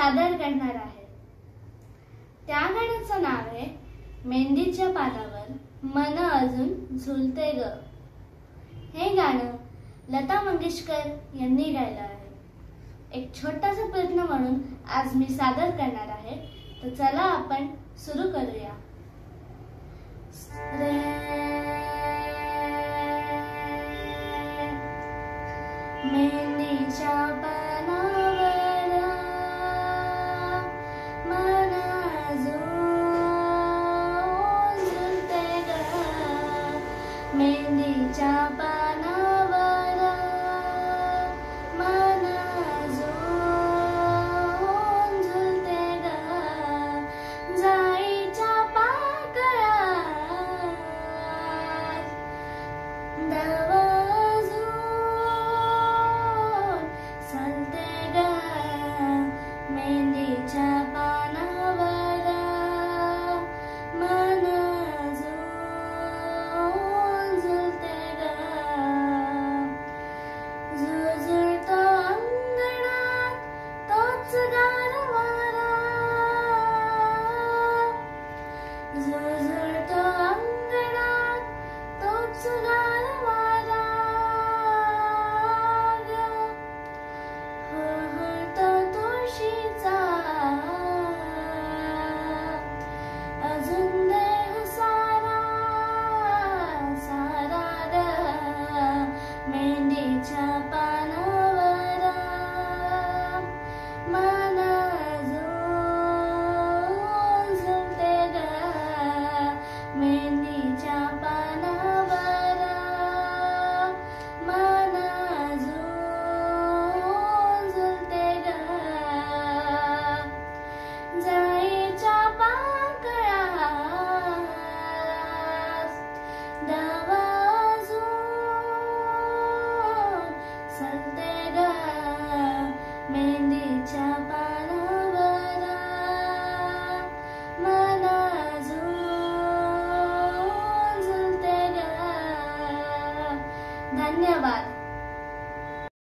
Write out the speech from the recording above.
सादर करणार आहे। त्या गाण्याचं नाव आहे मेहंदीच्या पानावर मन अजून झुलते ग। हे गाणं लता मंगेशकर यांनी गायलं आहे। एक छोटासा प्रयत्न म्हणून आज मी सादर करणार आहे, तर चला आपण सुरू करूया। मेहंदीच्या पानावर मन अजून झुलते ग। मेहंदीच्या